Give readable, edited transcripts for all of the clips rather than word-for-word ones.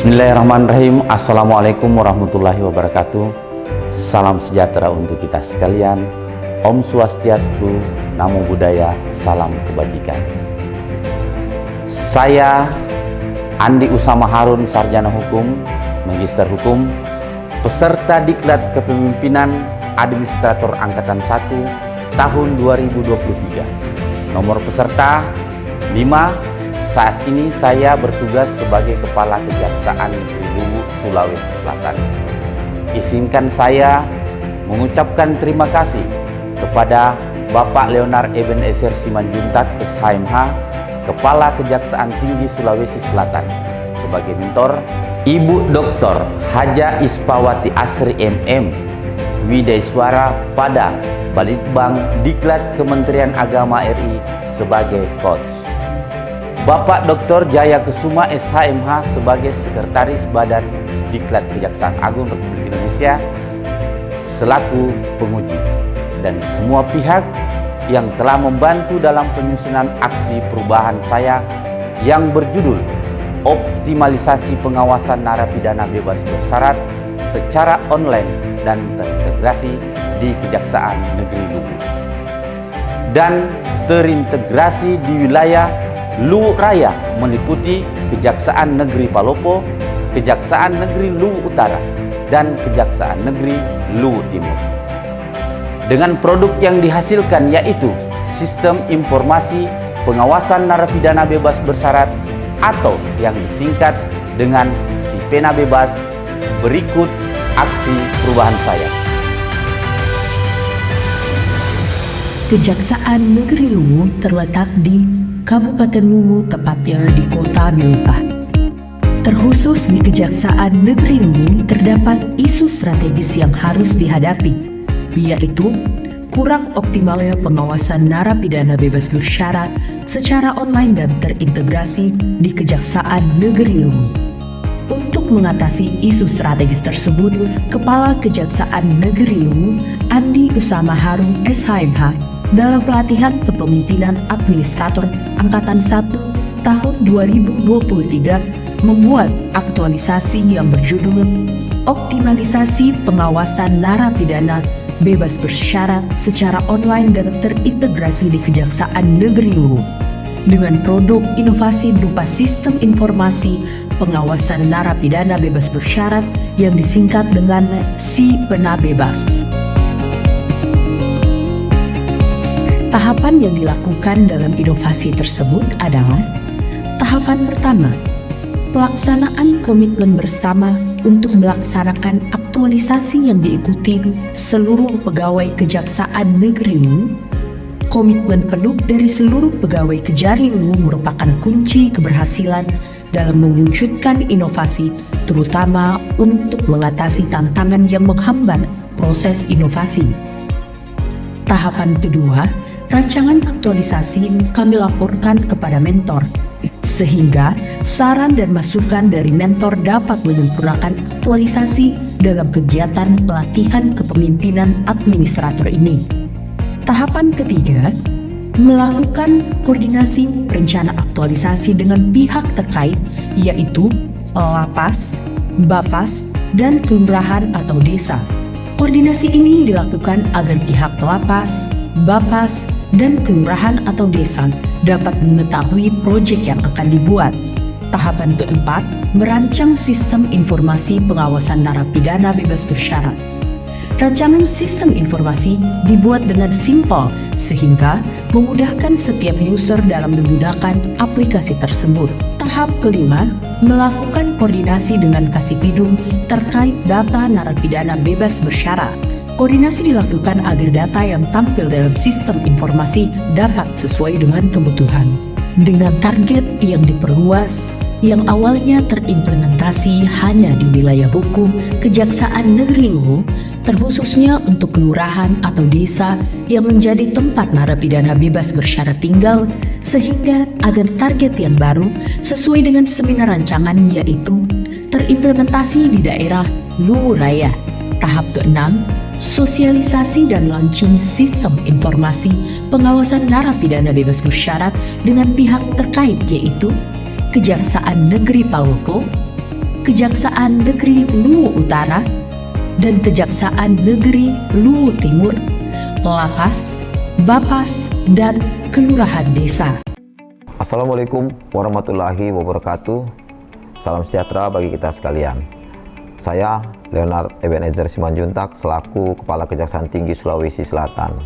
Bismillahirrahmanirrahim. Assalamualaikum warahmatullahi wabarakatuh. Salam sejahtera untuk kita sekalian. Om Swastiastu, Namo Buddhaya, salam kebajikan. Saya Andi Usama Harun, Sarjana Hukum, Magister Hukum, peserta Diklat Kepemimpinan Administrator Angkatan 1 tahun 2023. Nomor peserta 5. Saat ini saya bertugas sebagai Kepala Kejaksaan Negeri Luwu, Sulawesi Selatan. Izinkan saya mengucapkan terima kasih kepada Bapak Leonard Ebenezer Simanjuntak, SHMH, Kepala Kejaksaan Tinggi Sulawesi Selatan, sebagai mentor, Ibu Dr. Haja Ispawati Asri MM, Widaiswara pada Balitbang Diklat Kementerian Agama RI sebagai coach. Bapak Dr. Jaya Kesuma SHMH sebagai Sekretaris Badan Diklat Kejaksaan Agung Republik Indonesia selaku penguji, dan semua pihak yang telah membantu dalam penyusunan aksi perubahan saya yang berjudul Optimalisasi Pengawasan Narapidana Bebas Bersyarat secara online dan terintegrasi di Kejaksaan Negeri Luwu dan terintegrasi di wilayah Luwu Raya, meliputi Kejaksaan Negeri Palopo, Kejaksaan Negeri Luwu Utara, dan Kejaksaan Negeri Luwu Timur. Dengan produk yang dihasilkan yaitu Sistem Informasi Pengawasan Narapidana Bebas Bersyarat atau yang disingkat dengan SIPENA Bebas, berikut aksi perubahan saya. Kejaksaan Negeri Luwu terletak di Kabupaten Luwu, tepatnya di Kota Milpah. Terkhusus di Kejaksaan Negeri Luwu terdapat isu strategis yang harus dihadapi, yaitu kurang optimalnya pengawasan narapidana bebas bersyarat secara online dan terintegrasi di Kejaksaan Negeri Luwu. Untuk mengatasi isu strategis tersebut, Kepala Kejaksaan Negeri Luwu, Andi Usama Harun SHMH, dalam pelatihan kepemimpinan Administrator Angkatan 1 tahun 2023 membuat aktualisasi yang berjudul Optimalisasi Pengawasan Narapidana Bebas Bersyarat secara online dan terintegrasi di Kejaksaan Negeri Luwu, dengan produk inovasi berupa Sistem Informasi Pengawasan Narapidana Bebas Bersyarat yang disingkat dengan SIPENA Bebas. Tahapan yang dilakukan dalam inovasi tersebut adalah: tahapan pertama, pelaksanaan komitmen bersama untuk melaksanakan aktualisasi yang diikuti seluruh pegawai Kejaksaan Negeri Luwu. Komitmen penuh dari seluruh pegawai Kejari Luwu merupakan kunci keberhasilan dalam mewujudkan inovasi, terutama untuk mengatasi tantangan yang menghambat proses inovasi. Tahapan kedua, rancangan aktualisasi kami laporkan kepada mentor, sehingga saran dan masukan dari mentor dapat menyempurnakan aktualisasi dalam kegiatan pelatihan kepemimpinan administrator ini. Tahapan ketiga, melakukan koordinasi rencana aktualisasi dengan pihak terkait, yaitu Lapas, Bapas, dan kelurahan atau desa. Koordinasi ini dilakukan agar pihak Lapas, Bapas, dan kelurahan atau desa dapat mengetahui proyek yang akan dibuat. Tahapan keempat, merancang sistem informasi pengawasan narapidana bebas bersyarat. Rancangan sistem informasi dibuat dengan simpel sehingga memudahkan setiap user dalam menggunakan aplikasi tersebut. Tahap kelima, melakukan koordinasi dengan Kasipidum terkait data narapidana bebas bersyarat. Koordinasi dilakukan agar data yang tampil dalam sistem informasi dapat sesuai dengan kebutuhan. Dengan target yang diperluas, yang awalnya terimplementasi hanya di wilayah hukum Kejaksaan Negeri Luwu, terkhususnya untuk kelurahan atau desa yang menjadi tempat narapidana bebas bersyarat tinggal, sehingga agar target yang baru sesuai dengan seminar rancangan, yaitu terimplementasi di daerah Luwu Raya. Tahap keenam, sosialisasi dan launching sistem informasi pengawasan narapidana bebas bersyarat dengan pihak terkait, yaitu Kejaksaan Negeri Palopo, Kejaksaan Negeri Luwu Utara, dan Kejaksaan Negeri Luwu Timur, Lapas, Bapas, dan Kelurahan Desa. Assalamualaikum warahmatullahi wabarakatuh. Salam sejahtera bagi kita sekalian. Saya Leonard Ebenezer Simanjuntak selaku Kepala Kejaksaan Tinggi Sulawesi Selatan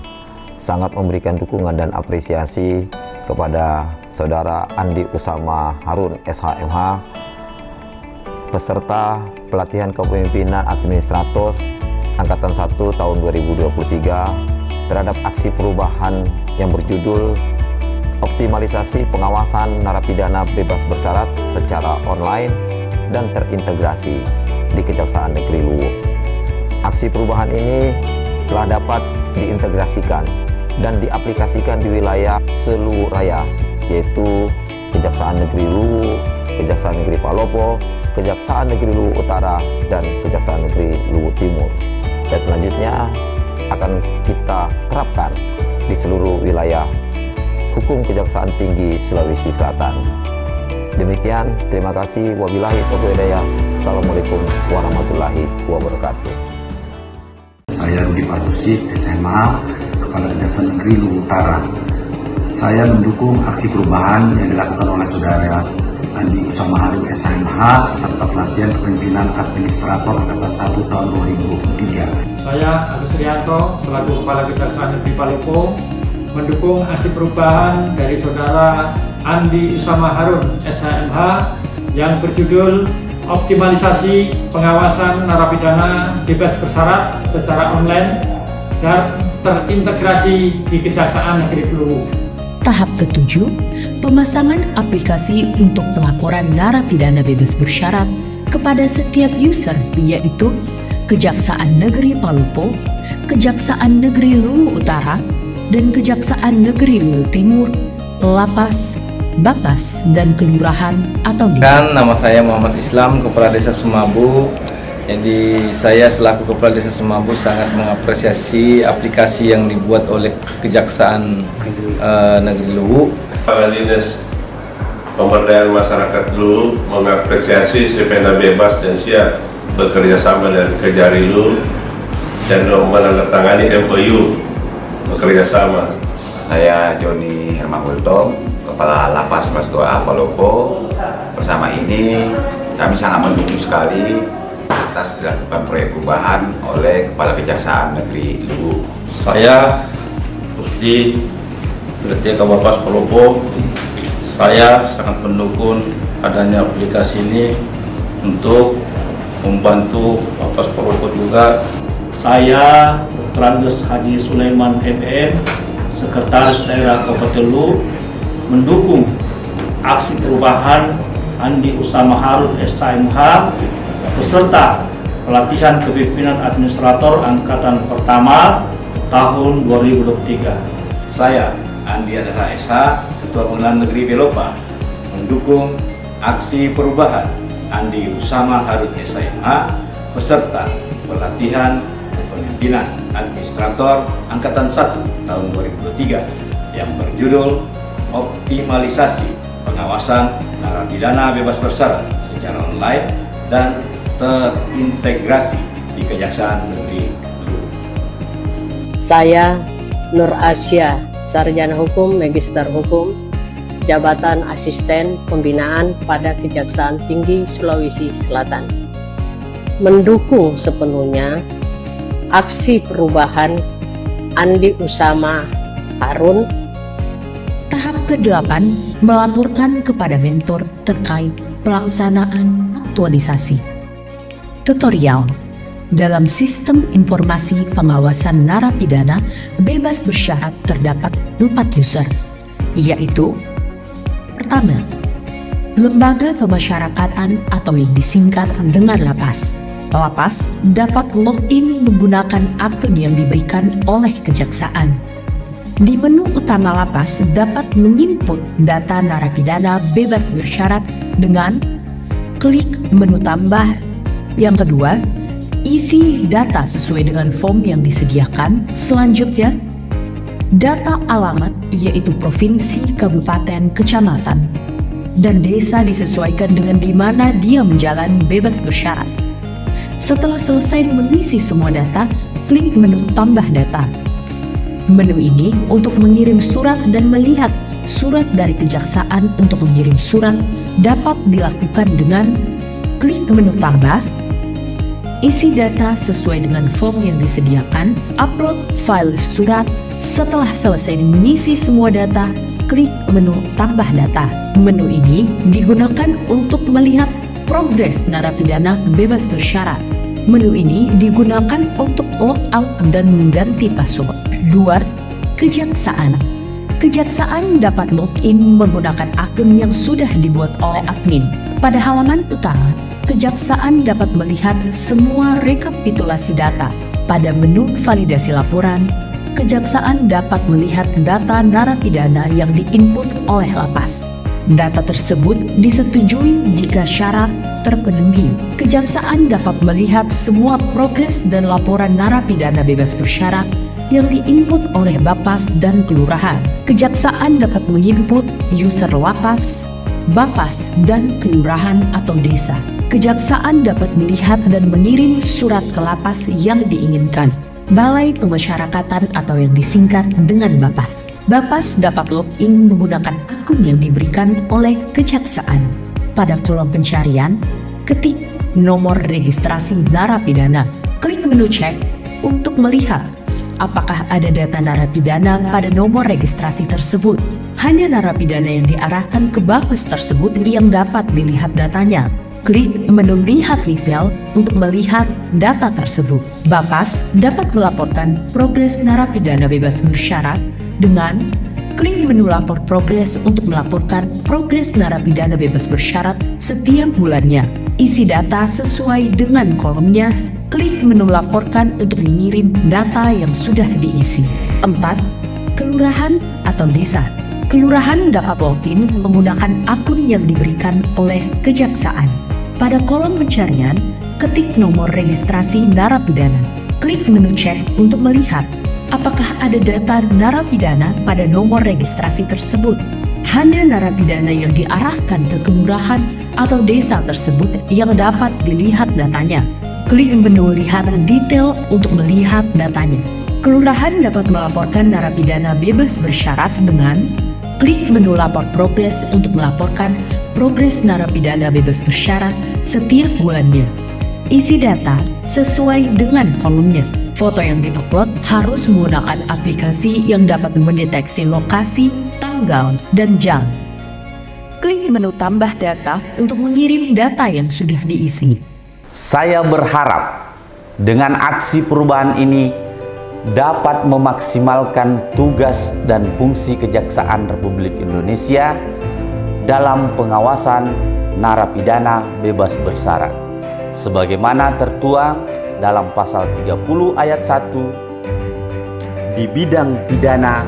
sangat memberikan dukungan dan apresiasi kepada Saudara Andi Usama Harun SHMH peserta pelatihan kepemimpinan administrator Angkatan 1 tahun 2023 terhadap aksi perubahan yang berjudul Optimalisasi Pengawasan Narapidana Bebas Bersyarat secara online dan terintegrasi di Kejaksaan Negeri Luwu. Aksi perubahan ini telah dapat diintegrasikan dan diaplikasikan di wilayah seluruh raya, yaitu Kejaksaan Negeri Luwu, Kejaksaan Negeri Palopo, Kejaksaan Negeri Luwu Utara, dan Kejaksaan Negeri Luwu Timur. Dan selanjutnya akan kita terapkan di seluruh wilayah hukum Kejaksaan Tinggi Sulawesi Selatan. Demikian, terima kasih. Wabillahi taufiq hidayah. Assalamualaikum warahmatullahi wabarakatuh. Saya Rudi Pardusi, SMA, Kepala Kejaksaan Negeri Luwu Utara. Saya mendukung aksi perubahan yang dilakukan oleh Saudara Andi Usama Harun SHMH serta pelatihan kepemimpinan administrator Angkatan 1 tahun 2023. Saya Agus Rianto selaku Kepala Kejaksaan Negeri Palopo mendukung aksi perubahan dari Saudara Andi Usama Harun SHMH yang berjudul Optimalisasi Pengawasan Narapidana Bebas Bersyarat secara online dan terintegrasi di Kejaksaan Negeri Luwu. Tahap ketujuh, pemasangan aplikasi untuk pelaporan narapidana bebas bersyarat kepada setiap user, yaitu Kejaksaan Negeri Palopo, Kejaksaan Negeri Luwu Utara, dan Kejaksaan Negeri Luwu Timur, Lapas, Bapas, dan Kelurahan atau Desa. Nama saya Muhammad Islam, Kepala Desa Sumabu. Jadi saya selaku Kepala Desa Sumabu sangat mengapresiasi aplikasi yang dibuat oleh Kejaksaan Negeri Luwu. Kepala Dinas Pemberdayaan Masyarakat Luwu mengapresiasi sepeda bebas dan siap bekerja sama dengan Kejari Luwu dan menandatangani MOU bekerja sama. Saya Joni Hermagulto, Kepala Lapas Kelas 2A Palopo. Bersama ini kami sangat mendukung sekali atas dilakukan proyek perubahan oleh Kepala Kejaksaan Negeri Luwu. Saya Rusdi, Ketua Bapas Palopo. Saya sangat mendukung adanya aplikasi ini untuk membantu Bapas Palopo juga. Saya Dr. Andes Haji Sulaiman MM, Sekretaris Daerah Kabupaten Luwu, mendukung aksi perubahan Andi Usama Harun SHMH peserta pelatihan kepemimpinan administrator Angkatan Pertama tahun 2023. Saya Andi Adaha SH, Ketua Pengadilan Negeri Belopa, mendukung aksi perubahan Andi Usama Harun SHMH peserta pelatihan kepemimpinan administrator Angkatan 1 tahun 2023 yang berjudul Optimalisasi Pengawasan Narapidana Bebas Bersyarat secara online dan terintegrasi di Kejaksaan Negeri Luwu. Saya Nur Asia, Sarjana Hukum, Magister Hukum, Jabatan Asisten Pembinaan pada Kejaksaan Tinggi Sulawesi Selatan, mendukung sepenuhnya aksi perubahan Andi Usama Harun. Tahap ke-8, melaporkan kepada mentor terkait pelaksanaan aktualisasi. Tutorial dalam Sistem Informasi Pengawasan Narapidana Bebas Bersyarat terdapat 4 user, yaitu: pertama, Lembaga Pemasyarakatan atau yang disingkat dengan Lapas. Lapas dapat login menggunakan akun yang diberikan oleh Kejaksaan. Di menu utama Lapas dapat menginput data narapidana bebas bersyarat dengan klik menu tambah. Yang kedua, isi data sesuai dengan form yang disediakan. Selanjutnya, data alamat yaitu provinsi, kabupaten, kecamatan. dan desa disesuaikan dengan di mana dia menjalani bebas bersyarat. Setelah selesai mengisi semua data, klik menu tambah data. Menu ini untuk mengirim surat dan melihat surat dari kejaksaan. Untuk mengirim surat dapat dilakukan dengan klik menu tambah, isi data sesuai dengan form yang disediakan, upload file surat. Setelah selesai mengisi semua data, klik menu tambah data. Menu ini digunakan untuk melihat progres narapidana bebas bersyarat. Menu ini digunakan untuk logout dan mengganti password. 2. Kejaksaan. Kejaksaan dapat login menggunakan akun yang sudah dibuat oleh admin. Pada halaman utama, kejaksaan dapat melihat semua rekapitulasi data. Pada menu validasi laporan, kejaksaan dapat melihat data narapidana yang diinput oleh lapas. Data tersebut disetujui jika syarat terpenuhi. Kejaksaan dapat melihat semua progres dan laporan narapidana bebas bersyarat yang diinput oleh Bapas dan Kelurahan. Kejaksaan dapat menginput user lapas, Bapas, dan Kelurahan atau desa. Kejaksaan dapat melihat dan mengirim surat ke lapas yang diinginkan. Balai Pemasyarakatan atau yang disingkat dengan Bapas. Bapas dapat login menggunakan akun yang diberikan oleh kejaksaan. Pada kolom pencarian, ketik nomor registrasi narapidana. Klik menu cek untuk melihat apakah ada data narapidana pada nomor registrasi tersebut. Hanya narapidana yang diarahkan ke Bapas tersebut yang dapat dilihat datanya. Klik menu lihat detail untuk melihat data tersebut. Bapas dapat melaporkan progres narapidana bebas bersyarat dengan klik menu lapor progres untuk melaporkan progres narapidana bebas bersyarat setiap bulannya. Isi data sesuai dengan kolomnya. Klik menu laporkan untuk mengirim data yang sudah diisi. 4. Kelurahan atau desa. Kelurahan dapat login menggunakan akun yang diberikan oleh kejaksaan. Pada kolom pencarian, ketik nomor registrasi narapidana. Klik menu cek untuk melihat apakah ada data narapidana pada nomor registrasi tersebut. Hanya narapidana yang diarahkan ke kelurahan atau desa tersebut yang dapat dilihat datanya. Klik menu lihat detail untuk melihat datanya. Kelurahan dapat melaporkan narapidana bebas bersyarat dengan klik menu lapor progres untuk melaporkan progres narapidana bebas bersyarat setiap bulannya. Isi data sesuai dengan kolomnya. Foto yang diupload harus menggunakan aplikasi yang dapat mendeteksi lokasi, tanggal, dan jam. Klik menu tambah data untuk mengirim data yang sudah diisi. Saya berharap dengan aksi perubahan ini dapat memaksimalkan tugas dan fungsi Kejaksaan Republik Indonesia dalam pengawasan narapidana bebas bersyarat sebagaimana tertuang dalam pasal 30 ayat 1. Di bidang pidana,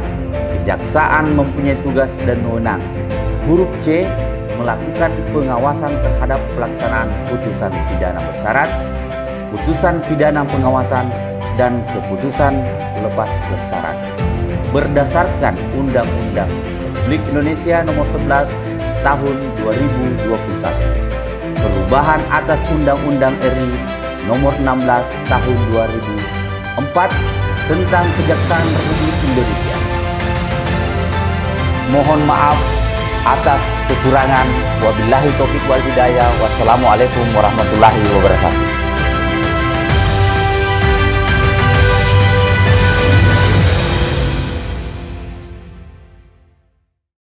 kejaksaan mempunyai tugas dan wewenang. Huruf C, melakukan pengawasan terhadap pelaksanaan putusan pidana bersyarat, putusan pidana pengawasan, dan keputusan lepas bersyarat berdasarkan Undang-Undang Republik Indonesia Nomor 11 Tahun 2021, perubahan atas Undang-Undang RI Nomor 16 Tahun 2004 tentang Kejaksaan Republik Indonesia. Mohon maaf atas kekurangan. Wabillahi taufiq wal hidayah. Wassalamualaikum warahmatullahi wabarakatuh.